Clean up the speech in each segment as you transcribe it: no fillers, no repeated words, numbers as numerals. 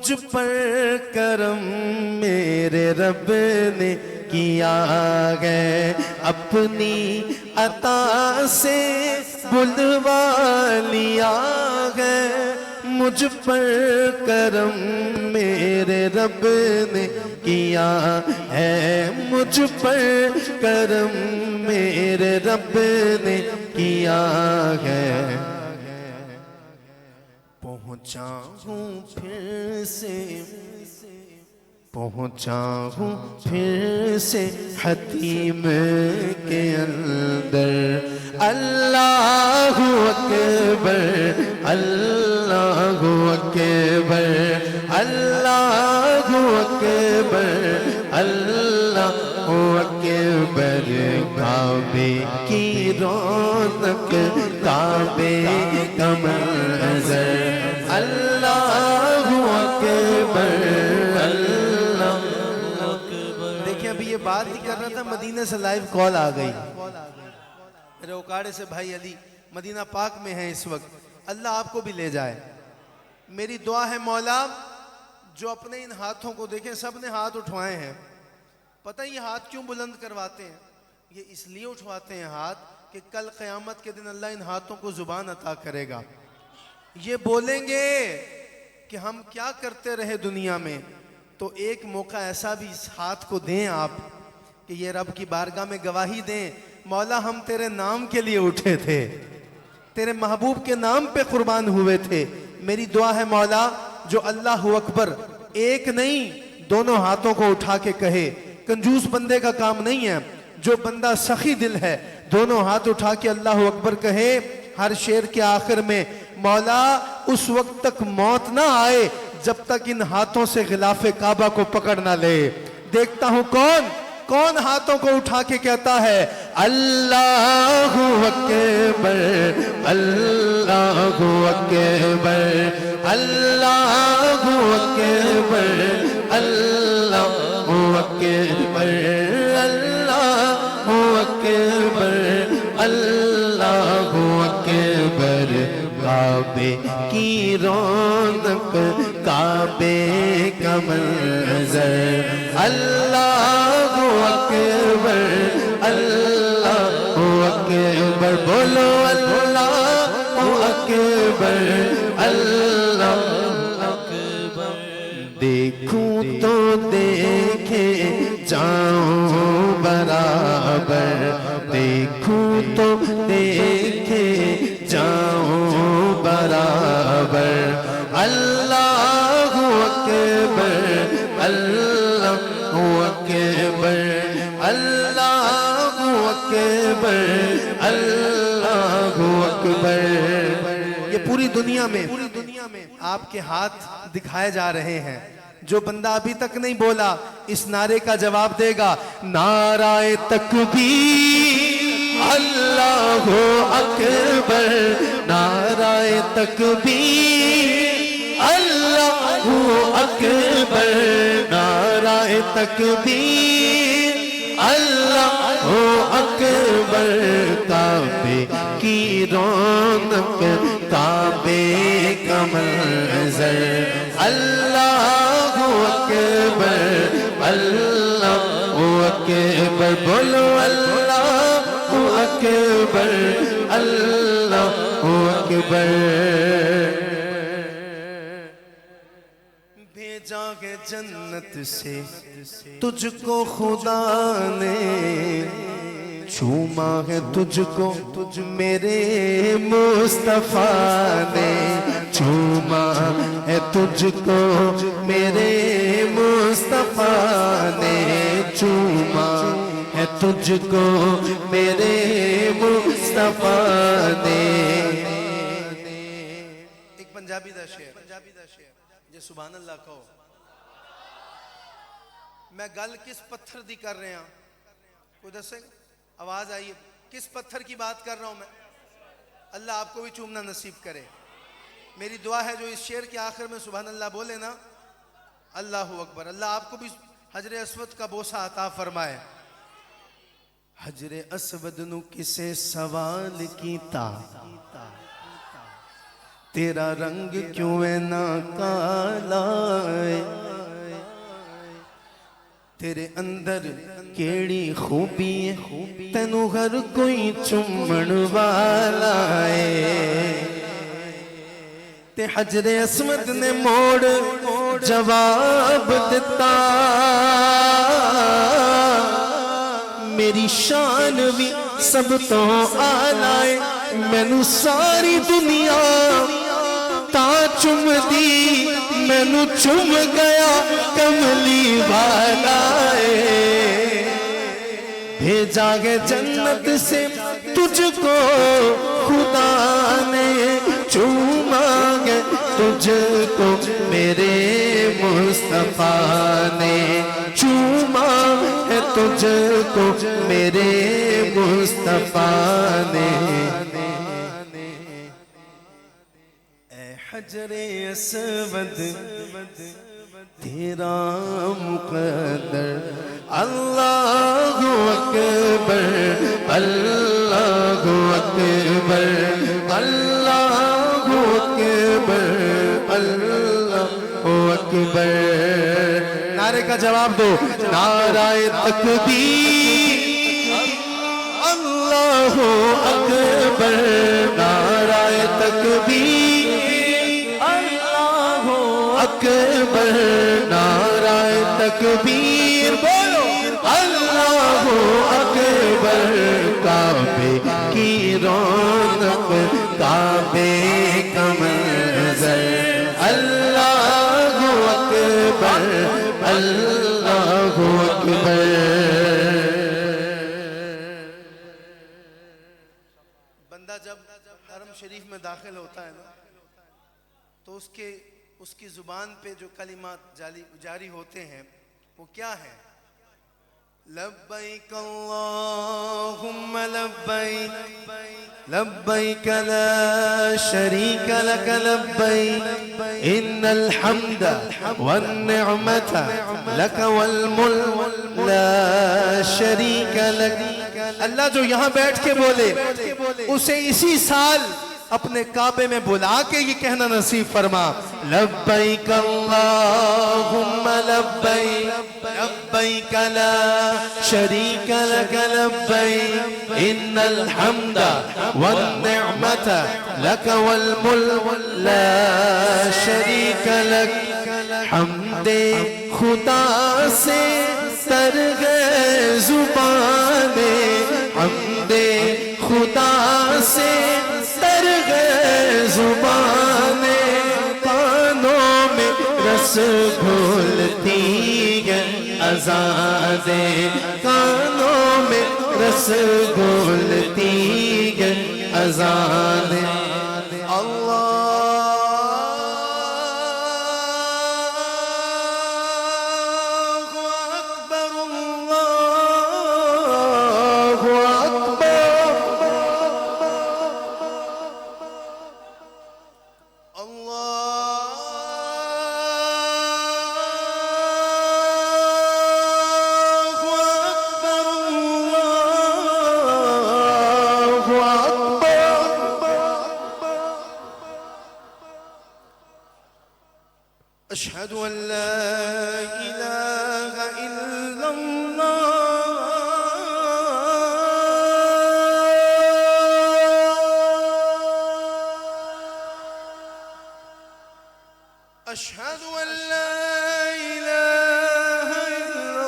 مجھ پر کرم میرے رب نے کیا ہے، اپنی عطا سے بلوا لیا ہے۔ مجھ پر کرم میرے رب نے کیا ہے، مجھ پر کرم میرے رب نے کیا ہے۔ پہنچا ہوں پھر سے، پہنچا ہوں پھر سے حتیم کے اندر۔ اللہ اکبر، اللہ اکبر، اللہ اکبر، اللہ اکبر۔ کعبے کی رونق، کعبے کا منظر، اللہ اکبر، اللہ اکبر۔ دیکھیں ابھی یہ بات ہی کر رہا تھا، مدینہ سے لائیو کال آ گئی۔ میرے اوکاڑے سے بھائی علی مدینہ پاک میں ہیں اس وقت، اللہ آپ کو بھی لے جائے۔ میری دعا ہے مولا، جو اپنے ان ہاتھوں کو دیکھیں، سب نے ہاتھ اٹھوائے ہیں، پتہ یہ ہاتھ کیوں بلند کرواتے ہیں؟ یہ اس لیے اٹھواتے ہیں ہاتھ کہ کل قیامت کے دن اللہ ان ہاتھوں کو زبان عطا کرے گا، یہ بولیں گے کہ ہم کیا کرتے رہے دنیا میں، تو ایک موقع ایسا بھی اس ہاتھ کو دیں آپ کہ یہ رب کی بارگاہ میں گواہی دیں، مولا ہم تیرے نام کے لیے اٹھے تھے، تیرے محبوب کے نام پہ قربان ہوئے تھے۔ میری دعا ہے مولا، جو اللہ اکبر ایک نہیں دونوں ہاتھوں کو اٹھا کے کہے، کنجوس بندے کا کام نہیں ہے، جو بندہ سخی دل ہے دونوں ہاتھ اٹھا کے اللہ اکبر کہے، ہر شعر کے آخر میں مولا اس وقت تک موت نہ آئے جب تک ان ہاتھوں سے غلاف کعبہ کو پکڑ نہ لے۔ دیکھتا ہوں کون ہاتھوں کو اٹھا کے کہتا ہے اللہ اکبر، اللہ اکبر، اللہ اکبر، اللہ اکبر، اللہ اکبر، اللہ اکبر۔ کعبے کی رونق، کعبے کا منظر، اللہ اکبر، اللہ اکبر، بولو اللہ اکبر، اللہ اکبر۔ دیکھوں تو دیکھے جاؤں برابر، دیکھوں تو دیکھے جاؤں برابر، اللہ اکبر، اللہ اکبر، اللہ اکبر، اللہ اکبر۔ یہ پوری دنیا میں آپ کے ہاتھ دکھائے جا رہے ہیں، جو بندہ ابھی تک نہیں بولا اس نعرے کا جواب دے گا، نعرہ تکبیر اللہ اکبر، نعرہ تکبیر اللہ اکبر، نعرہ تکبیر اللہ اکبر۔ کعبے کی رونق، کعبے کا منظر، اللہ اکبر، اللہ اکبر، بولو اللہ اکبر، اللہ اکبر۔ بھیجا ہے جنت سے تجھ کو خدا نے، چوما ہے تجھ کو میرے مصطفیٰ نے، چوما ہے تجھ کو میرے مصطفیٰ نے، چوما ہے تجھ کو میرے مصطفیٰ نے۔ ایک پنجابی دا شعر جے سبحان اللہ کہو۔ میں گل کس پتھر دی کر رہے ہیں، کوئی دسے گا؟ آواز آئیے، کس پتھر کی بات کر رہا ہوں میں؟ اللہ آپ کو بھی چومنا نصیب کرے۔ میری دعا ہے جو اس شعر کے آخر میں سبحان اللہ بولے نا، اللہ اکبر، اللہ آپ کو بھی حجر اسود کا بوسہ عطا فرمائے۔ حجر اسود نو کسے سوال کیتا، تیرا رنگ کیوں ہے نہ کالا ہے، تیرے اندر کیڑی خوبی ہے، تینوں ہر کوئی چمن والا ہے۔ تے حجر اسود نے موڑ جواب دیتا، میری شان بھی سب تو آلائے، مینوں ساری دنیا تا چم دی، مینوں چم گیا کملی والائے۔ بھیجا گے جنت سے تجھ کو خدا نے، چوما گے تجھ کو میرے مصطفیٰ نے، چوما ہے تجھ کو میرے مصطفیٰ نے۔ اے حجر اسود تیرا مقدر، اللہ اکبر اللہ اکبر اللہ اکبر اللہ اکبر۔ نعرے کا جواب دو، نعرہ تکبیر اللہ اکبر، نعرہ تکبیر اللہ اکبر، نعرہ تکبیر بولو اللہ اکبر۔ کعبے کی رونق کعبے کا منظر، اللہ اکبر اللہ اکبر۔ بندہ جب حرم شریف میں داخل ہوتا ہے نا تو اس کی زبان پہ جو کلمات جاری ہوتے ہیں وہ کیا ہے؟ لبیک اللہم لبیک لبیک لا شریک لک لبیک ان الحمد والنعمت لک والملک لا شریک لک۔ اللہ جو یہاں بیٹھ کے بولے اسے اسی سال اپنے کعبے میں بلا کے یہ کہنا نصیب فرما، لبیک اللہم لبیک لبیک لا شریک لک لبیک ان الحمد والنعمت لک والملک لا شریک لک۔ حمد خدا سے تر گئے زبانیں، حمد خدا سے تر گئے زبانیں، کانوں میں رس گھولتی ہیں اذانیں، کانوں میں رس گھولتی ہیں اذانیں۔ أشهد أن لا إله إلا الله أشهد أن لا إله إلا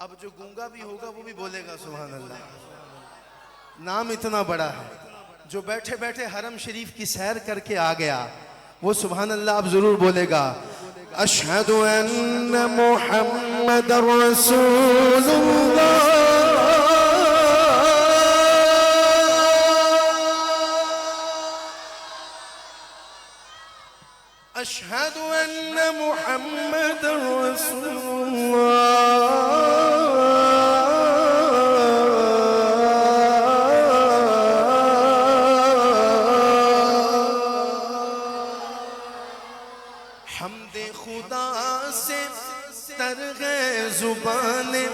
اب جو گونگا بھی ہوگا وہ بھی بولے گا سبحان اللہ۔ نام اتنا بڑا ہے، جو بیٹھے بیٹھے حرم شریف کی سیر کر کے آ گیا وہ سبحان اللہ اب ضرور بولے گا، اشہد ان محمد رسول اللہ اشہد ان محمد رسول تر ہے زبانیں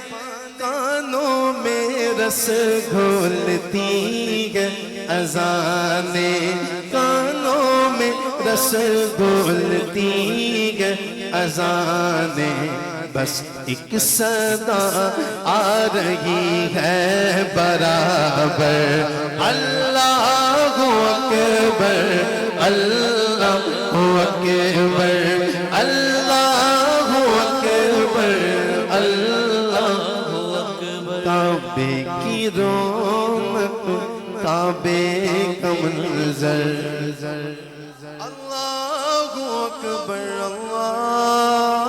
کانوں میں رس گھولتی ہے اذانیں کانوں میں رس گھولتی ہے اذانیں بس ایک صدا آ رہی ہے برابر اللہ اکبر اللہ اکبر اللہ اکبر اللہ اکبر کعبے کی رونق کعبے کا منظر اللہ اکبر اللہ